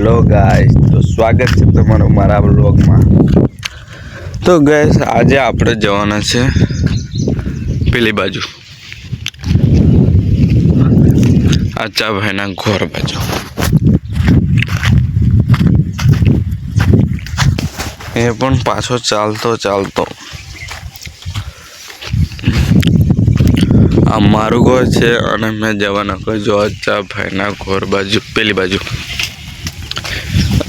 Hello guys, तो स्वागत है તમારું મારા બ્લોગમાં। તો ગાइस આજે આપણે જવાના છે પેલી બાજુ આચા ભાઈના ઘર બાજુ। એ પણ પાછો ચાલતો આ મારું ઘર છે અને મેં જવાના કોઈ જો આચા ભાઈના ઘર બાજુ પેલી બાજુ।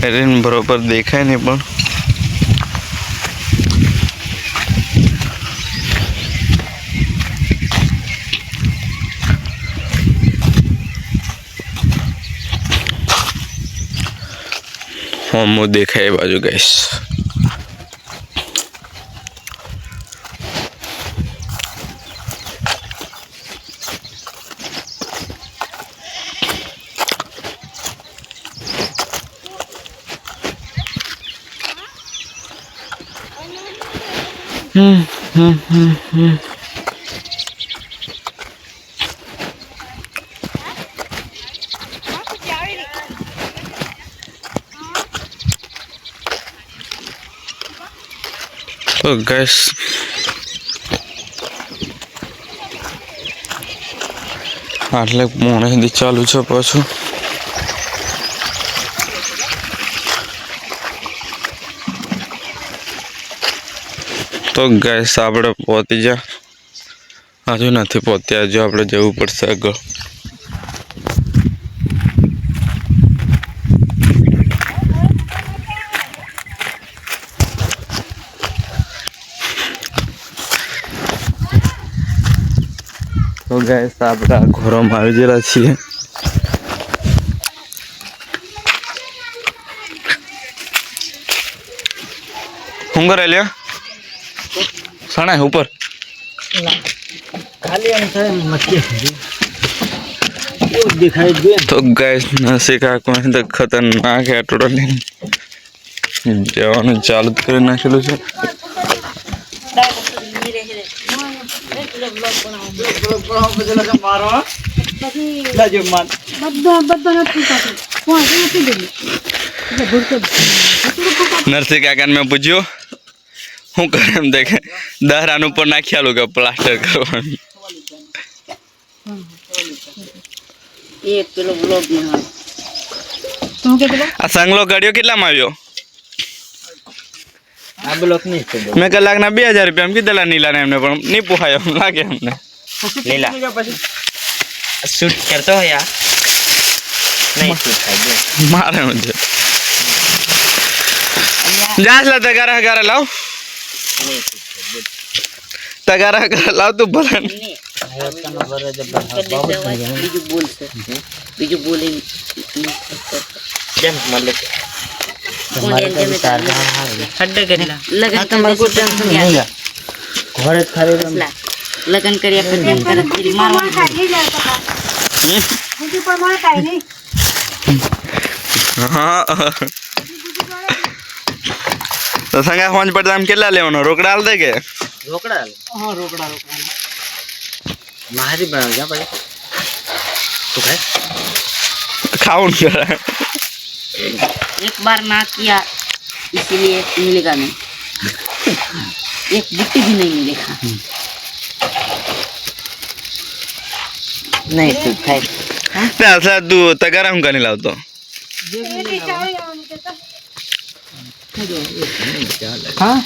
एरिन बराबर देखा नहीं पण हम देखा है बाजू गाइस। तो गैस आटले मोड़े चालू है पाछू। तो गैस आपणे पहुंची जा हजू नहीं पहुंचा हजू आप जवू पड़े आग। तो गैस आपड़ा घर में आई गया छे। શું કરે લ્યા સણા ઉપર खाली हम से मक्के वो दिखाई दे। तो गैस नसिका कोई तो खतरनाक है टोटली जवान चालू कर नाखेलू छे। नरसिंह काका में पूछ्यो हूँ करे देखे दहरान ऊपर नाखियालू के प्लास्टर करवा आ संगलो गाड़ियों कितना में आव्यो आ ब्लॉक नहीं छे। मैं कलाक ना 2000 रुपया में कीधेला नीला ने हमने पण नहीं पोहायो लागे हमने नीला शूट करतो हो या नहीं शूट है मारे मुझे जास ला तगारा गारा लाओ नहीं शूट है तगारा गारा लाओ तू भला बीजू बोले जम मल्ले हड्डे करेला लगन तुम्हारे को टेंशन नहीं है घरे खाली लगन करिया फिर देख कर मारवा मुझे पर मार काई नहीं। हां तो संगा फोन पर दाम केला लेवनो रोकड़ा डाल दे के रोकड़ा हां रोकड़ा मारी बना जा भाई तो खाए खाऊं कर एक बार ना किया इसीलिए मिलेगा नहीं। एक बुट्टी भी नहीं मिलेगा। नहीं शूट है ना असला तू तगारा हम कानी लावतो हां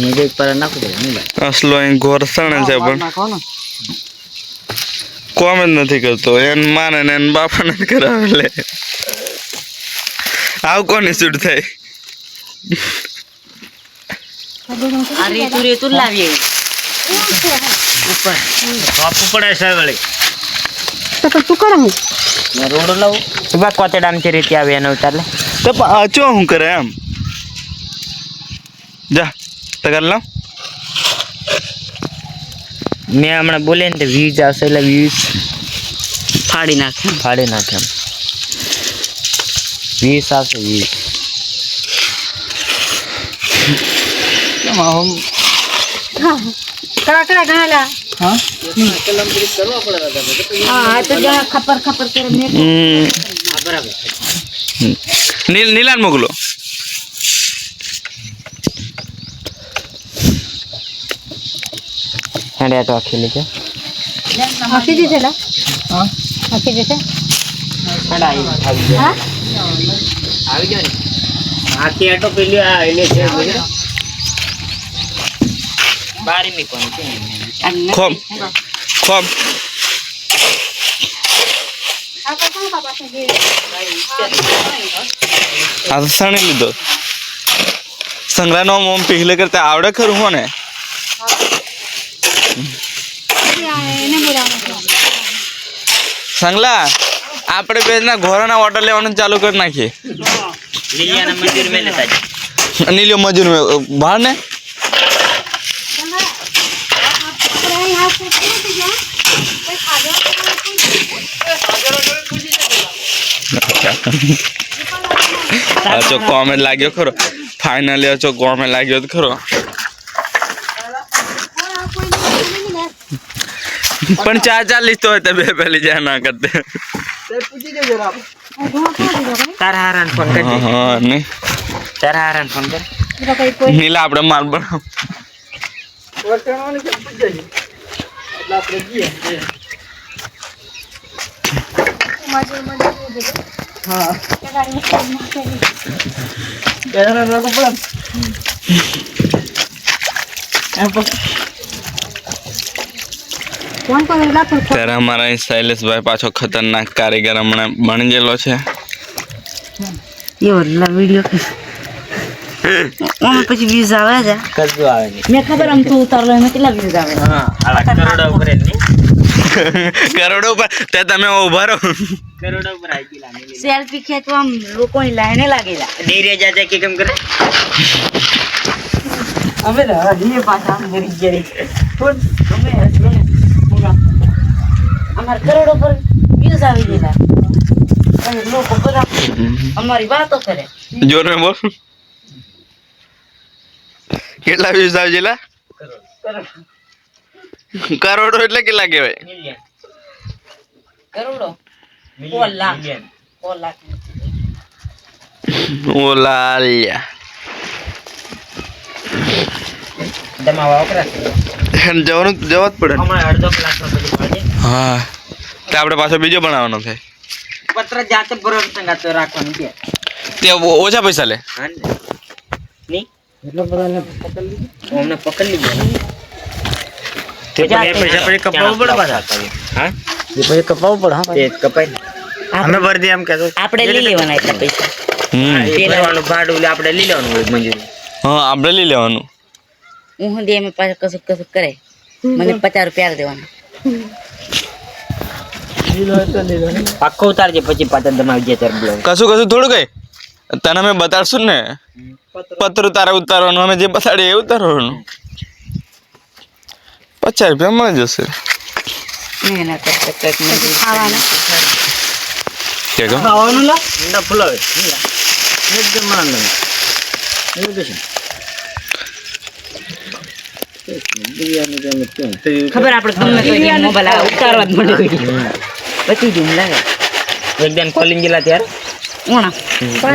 ये देख पर ना को नहीं भाई असलो इन घोर सणे છે પણ કોમેન્ટ નથી કરતો એન માને ને એન બાપાને જ કરાવે લે આવ કોની શૂટ થાય अरे तू लाविए ऊपर बापू पड़े से वाले तो तू कर हूं मैं रोड लाऊ सुबह कोते डाम के रीति आवे न उतार ले તો આચો હું કરે એમ જા તગાર લાવ मैं हमने बोले ने व्यूज आवશે એટલે व्यूज फाड़ी नाखे हम व्यूज आवશે व्यूज हम हां कड़ा गाला हां हां तो जरा खपर खपर करे में बराबर નીલાન મોકલો. હેડે તો આખી લીધે આખી દીધે લા આખી દીધે હેડા આવી હા ગયો ને આખી આટો પેલી આ એટલે છે બારી મી કોણ છે ખોમ ખોમ આ કોણ બાબા છે જે આ તો સણી લીધો. સંગ્રાનો મોમ પીહલે કરતા આવડે ખરું હો ને? એને બોલાવવાનું સંગલા આપણે પેજના ઘોરાના ઓર્ડર લેવાનું ચાલુ કરી નાખીએ. લીલિયાના મંદિર મેં લેતા જ નીલિયો મજૂર બહાર ને અચો કોમેન્ટ લાગ્યો ખરો. ફાઇનલી અચો કોમેન્ટ લાગ્યો તો ખરો. પણ 4 લીધો હોય તો બે પેલી જ્યાં ના કરતે. તારા હારાન ફોન કરી દે. હા ને તારા હારાન ફોન કર નીલા આપણે માલ બનાવ. કોણ કોણ લાખો ત્યારે અમારા અહીં શૈલેષભાઈ પાછો ખતરનાક કારીગર હમણાં બની ગયેલો છે. એવો વિડીયો પછી વ્યૂઝ આવે છે. કશું આવે નહીં મેં ખબર આમ તો ઉતારલો એમાં કેટલા વ્યૂઝ આવે. હા આલા કરોડા ઉપર જ નહીં કરોડો પર તે તમે ઉભા રહો. કરોડા ઉપર આવી ગયેલા નહીં સેલ્ફી ખેંચવા આમ લોકોની લાઈને લાગેલા. ડેરે જાજે કે કેમ કરે અમે એ પાછા આમ ઘરી ઘરી અમારા કરોડો પર વ્યૂઝ આવી ગયેલા અને લોકો બધા અમારી વાતો કરે. જોર મેં બોલ. કેટલા વ્યૂઝ આવી ગયેલા? કરોડો એટલે કેટલા કહેવાય? મિલિયન કરોડો મિલિયન 4 લાખ ઓલા લ્યા દમાવા વપરા જવાનું જવા જ પડે. હમણાં અડધો કલાકમાં બધું મળે હા તો આપણે પાછો બીજો બનાવવાનો થાય. પત્ર જાતે બરોબર સંગાતો રાખવાનું છે તે ઓછા પૈસા લે. હા નહીં એટલો બધા પકડી લીધો તે પૈસા પછી કપાવવું પડે પાછા હા એ પછી કપાવવું પડે હા તે કપાઈ અમે ભરદી એમ કહેતો આપણે લઈ લેવાના એટલા પૈસા. પેલાવાનું ભાડું આપણે લઈ લેવાનું હોય મંજૂરી હા આપણે લઈ લેવાનું. હું હંધી એમ પાછા કસુક કસુક કરે મને 50 રૂપિયા દેવાના. આખો ઉતારજે પછી પાછા દમાવી જાય ત્યારે બોલાવ કશું કશું થોડું કઈ તને અમે બતાડશું ને. પત્ર તારે ઉતારવાનું અમે જે બતાડીએ એ ઉતારવાનું. 50 રૂપિયા મળી જશે. એના કરતા કંઈક મજૂરી ખાવાના કે કહો ખાવાનું લો ના ફૂલાવે એકદમ માન એવું તો છે ખબર આપણે તમને કોઈ મોબાઈલ આ ઉતારવા જ મળે બચી જઈને લાગે એકદમ કોલિંગ ગયેલા ત્યારે ઓણા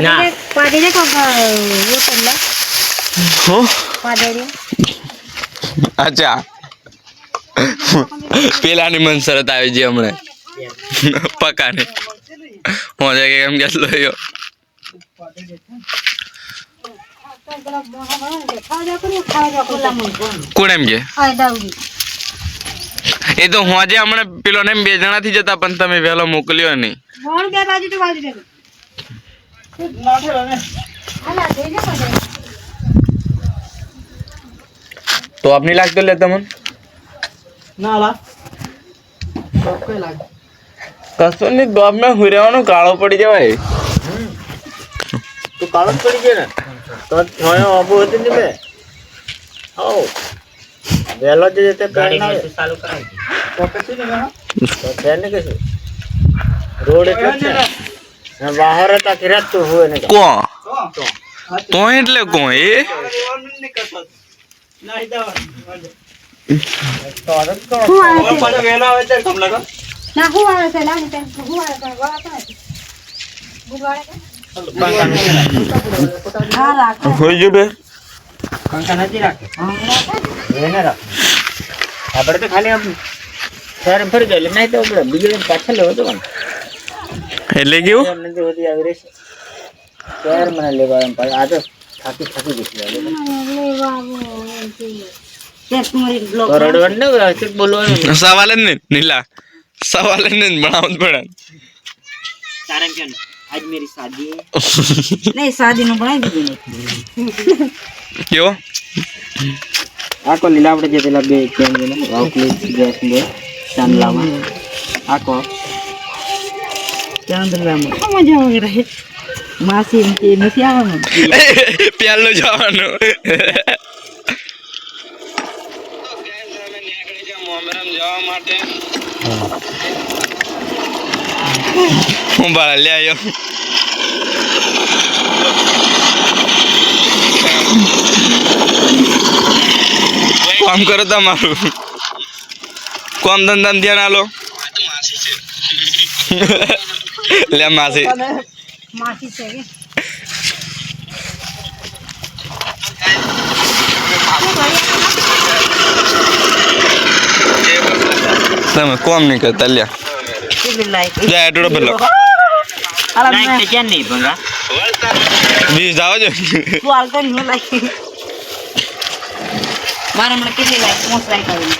ના પાડે કો હોટલ હો પાડે અચ્છા પેલાની મન શરત આવી છે હમણાં પકાને હું કે કેમ કેટલો યો કોણ એમ કે એ તો હું આજે હમણાં પેલો ને 2 જણાથી જતા પણ તમે વહેલો મોકલ્યો નહીં. તો આપની લાગતો લે તમને કશું નહીં ગોબ માં હુરેવાનો કાળો પડી જવાય. તું કાળો જ પડી ગયો ને તો છોયો આબુ હતી ને બે આવો વેલો જે તે ગાડી ચાલુ કરાવી તો કશું ને તો તેને કશું રોડ એટલે જ છે બહાર હતા કિરાત તો હોય ને કોણ તો એટલે કોણ એ હા રાખો હોઈ ગયું બે પંખા નથી રાખે એને રાખ આપણે તો ખાલી આમ શહેર ફરી ગયેલું નહીં તો આપણે બીજું પાછળ લેવો તો એટલે કેવું નથી હોતી આવી રહેશે શહેર મને લેવા એમ પાછું આ તો થાકી ગઈ એક મિનિટ બ્લોક તો રડવાનું ને વ્યવસ્થિત બોલવાનું સવાલ જ નહીં નીલા સવાલ જ નહીં ભણાવત પડે કારણ કે આજ મેરી શાદી નહીં શાદી નું બનાવી દીધું કેવો આકો લીલા આપણે જે પેલા બે કેમ છે ને વાવકલી ગેસ બે ચાંદલામાં આકો ચાંદલામાં મજા આવી રહી માસી એમ કે નથી આવવાનું પેલો જવાનું હું બાળા લે આવ્યો કામ કરો તમારું કામ ધંધા ધ્યાન આલો લે માસી માસી છે કે તમે કોમ નહીં કરતા લ્યા કેટલી લાઈક જાય એટલો પેલો લાઈક તો ક્યાં નહીં ભંગા 20 જાવ જો તું હાલતો નહીં લાઈક મારા મને કેટલી લાઈક 5 લાઈક આવી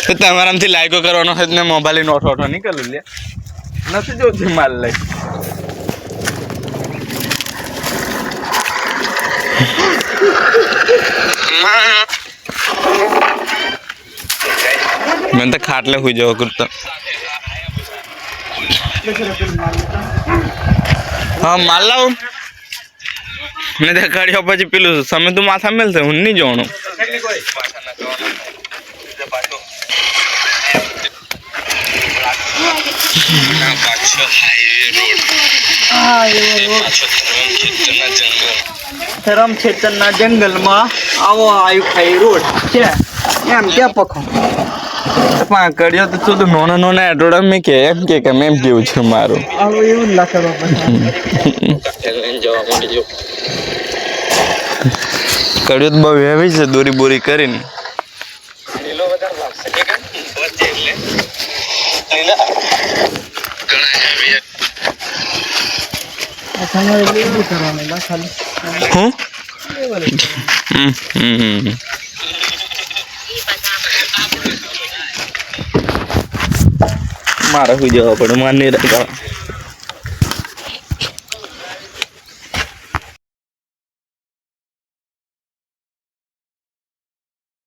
તો તમારામાંથી લાઈકો કરવાનો છે ને મોબાઈલ નો ઓઠો નહીં કરું લે નથી જોતી માલ લાઈક મેં તો ખાટલે હુઈ જવા કરતા હા માલ લાવું ને તે કાઢ્યા પછી પેલું સમય તું માથા મેલશે હું નહીં જોવાનું ધરમ ખેતરના જંગલમાં આવો આયુ ખાઈ રોડ છે એમ ક્યાં પખો કર્યો તો તું નોના એટોડા મેં કે એમ કે એમ કેવું છે મારું આવો એવું જ લાગે બાપા કર્યો તો બહુ હેવી છે દોરી બોરી કરીને હું મારે સુઈ જવા પડે મારે નહીં રહેતા